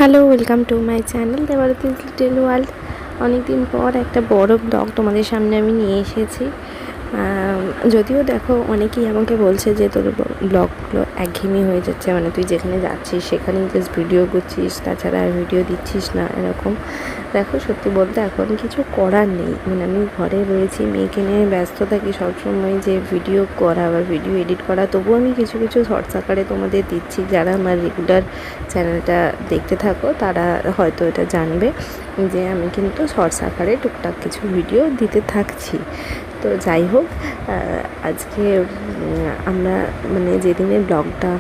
Hello, welcome to my channel Debarati's little world. অনেকদিন পর একটা বড় ব্লগ তোমাদের সামনে আমি নিয়ে এসেছি। যদিও দেখো অনেকেই আমাকে বলছে যে তোর ব্লগগুলো একঘেয়েমি হয়ে যাচ্ছে, মানে তুই যেখানে যাচ্ছিস সেখানেই জাস্ট ভিডিও করছিস, তাছাড়া আর ভিডিও দিচ্ছিস না এরকম। দেখো সত্যি বলতে এখন কিছু করার নেই, মানে আমি ঘরে রয়েছি, মেয়েকে নিয়ে ব্যস্ত থাকি সবসময়, যে ভিডিও করা বা ভিডিও এডিট করা। তবুও আমি কিছু কিছু শর্টস আকারে তোমাদের দিচ্ছি। যারা আমার রেগুলার চ্যানেলটা দেখতে থাকো তারা হয়তো এটা জানবে যে আমি কিন্তু শর্টস আকারে টুকটাক কিছু ভিডিও দিতে থাকছি। তো যাই হোক, আজকে আমরা মানে যেদিনের ব্লগটা,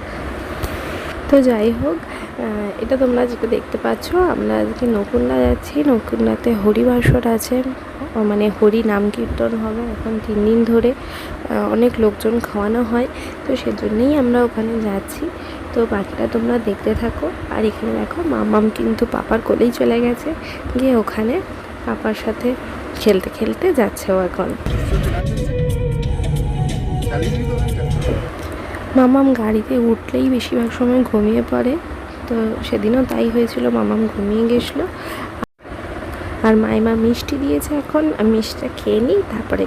তো যাই হোক, এটা তোমরা যেটা দেখতে পাচ্ছ, আমরা আজকে নকুন্ডা যাচ্ছি। নকুন্ডাতে হরিবাসর আছে, মানে হরি নাম কীর্তন হবে এখন 3 দিন ধরে। অনেক লোকজন খাওয়ানো হয়, তো সেজন্যই আমরা ওখানে যাচ্ছি। তো বাকিটা তোমরা দেখতে থাকো। আর এখানে দেখো মামাম কিন্তু পাপার কোলেই চলে গেছে, গিয়ে ওখানে পাপার সাথে খেলতে খেলতে যাচ্ছে ও এখন। মামাম গাড়িতে উঠলেই বেশিরভাগ সময় ঘুমিয়ে পড়ে, তো সেদিনও তাই হয়েছিল, মামাম ঘুমিয়ে গেছিলো। আর মাইমা মিষ্টি দিয়েছে, এখন আমি মিষ্টিটা খেয়ে নিই, তারপরে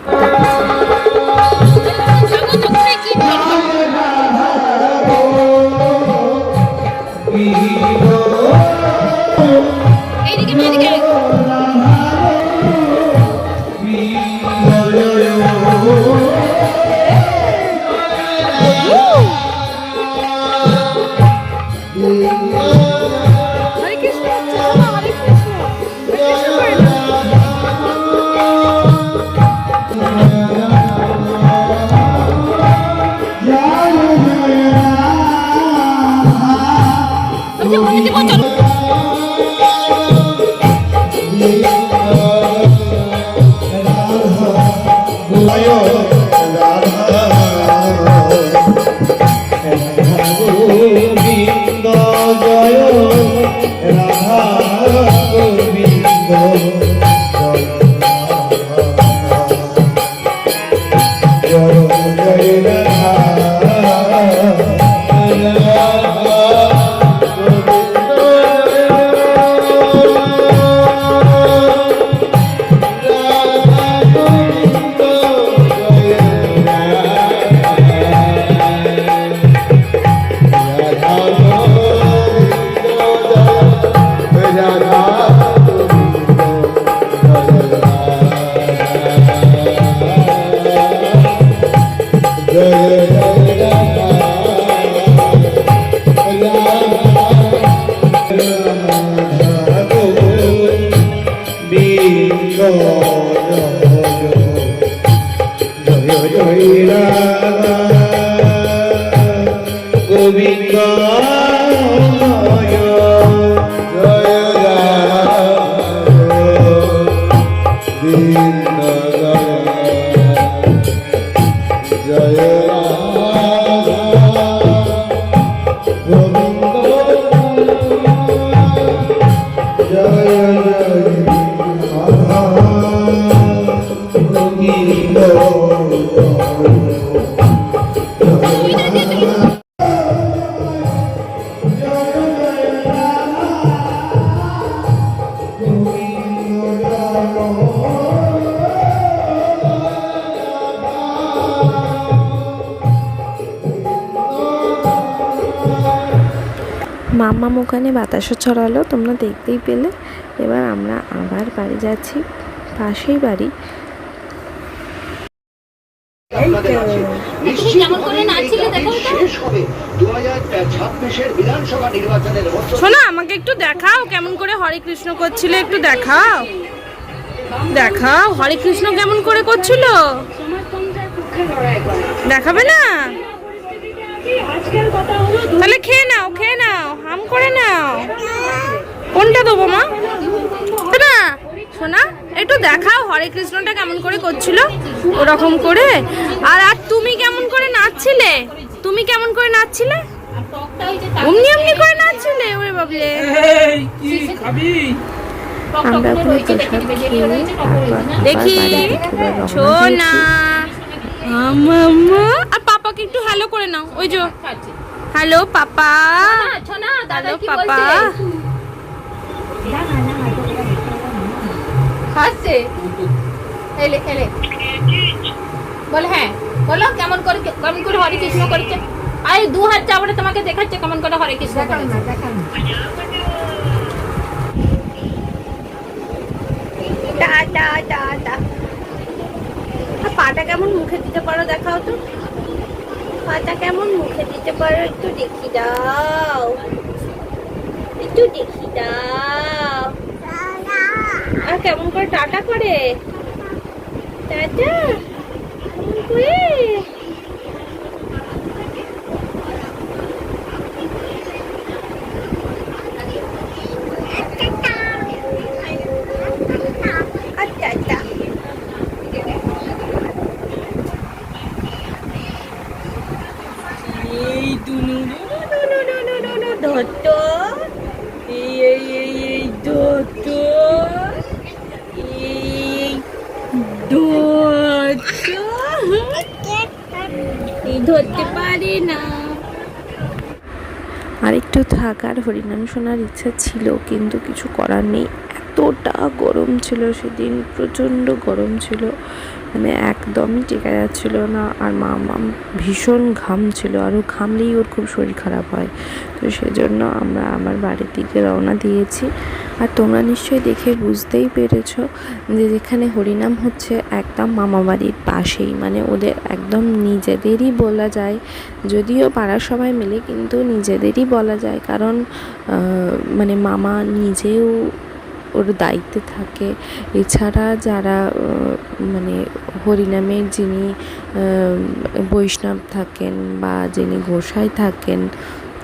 মাম্মাম ওখানে বাতাসও ছড়ালো, তোমরা দেখতেই পেলে। এবার আমরা আবার বাড়ি যাচ্ছি, পাশেই বাড়ি। শোনা, আমাকে একটু দেখাও কেমন করে হরে কৃষ্ণ করছিলে, একটু দেখাও দেখাও হরে কৃষ্ণ কেমন করে করছিল, দেখাবে না? তাহলে খেয়ে নাও, খেয়ে নাও, হাম করে নাও। কোনটা দেবো মা? না শোনা, একটু দেখাও হরে কৃষ্ণটা কেমন করে করছিল ওরকম করে। আর আর তুমি কেমন করে নাচছিলে, তুমি কেমন করে নাচছিলে, অমনি অমনি করে নাচছিলে। ওরে বাবলে, আমরা দেখি শোনা। আর পাপাকে একটু হ্যালো করে নাও, ওই যে হ্যালো পাপা, হ্যালো পাপা। হাসছে এলে এলে বল হ্যাঁ বলো কেমন করে হরে কৃষ্ণ করেছে আরে 2 হাত চাপড়ে তোমাকে দেখাচ্ছে কেমন করে হরে কৃষ্ণ করেছে টাটা টাটা পাটা কেমন মুখে দিতে পারো দেখাও তো পাটা কেমন মুখে দিতে পারো একটু দেখি দাও আর কেমন করে টাটা করে টাটা কেমন করে আচ্ছা আচ্ছা এই দুনু ধরতো এই ধরতো এই ধরতে পারে না আর একটু থাকার হরিনাম শোনার ইচ্ছা ছিল, কিন্তু কিছু করার নেই। এতটা গরম ছিল সেদিন, প্রচণ্ড গরম ছিল, মানে একদমই টেকা যাচ্ছিল না। আর মা ভীষণ ঘামছিল, আরও ঘামলেই ওর খুব শরীর খারাপ হয়। তো সেজন্য আমরা আমার বাড়ির দিকে রওনা দিয়েছি। আর তোমরা নিশ্চয়ই দেখে বুঝতেই পেরেছো যে যেখানে হরিনাম হচ্ছে একদম মামাবাড়ির পাশেই, মানে ওদের একদম নিজেদেরই বলা যায়, যদিও পাড়ার সবাই মিলে কিন্তু নিজেদেরই বলা যায়, কারণ মানে মামা নিজেও ওর দায়িত্বে থাকে। এছাড়া যারা মানে হরিনামের যিনি বৈষ্ণব থাকেন বা যিনি গোসাই থাকেন,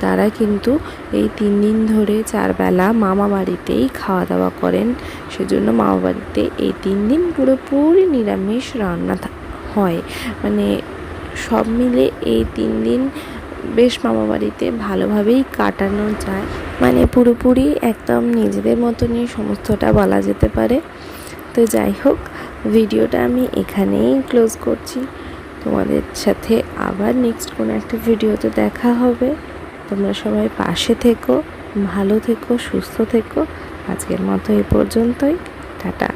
তারা কিন্তু এই 3 দিন ধরে 4 বেলা মামা বাড়িতেই খাওয়া দাওয়া করেন। সেজন্য মামা বাড়িতে এই 3 দিন পুরোপুরি নিরামিষ রান্না হয়। মানে সব মিলে এই 3 দিন বেশ মামা বাড়িতে ভালোভাবেই কাটানো যায়, মানে পুরোপুরি একদম নিজেদের মতনই সমস্তটা বলা যেতে পারে। তো যাই হোক, ভিডিওটা আমি এখানেই ক্লোজ করছি। তোমাদের সাথে আবার নেক্সট কোনো একটা ভিডিওতে দেখা হবে। তোমরা সবাই পাশে থেকো, ভালো থেকো, সুস্থ থেকো। আজকের মতো এ পর্যন্তই, টাটা।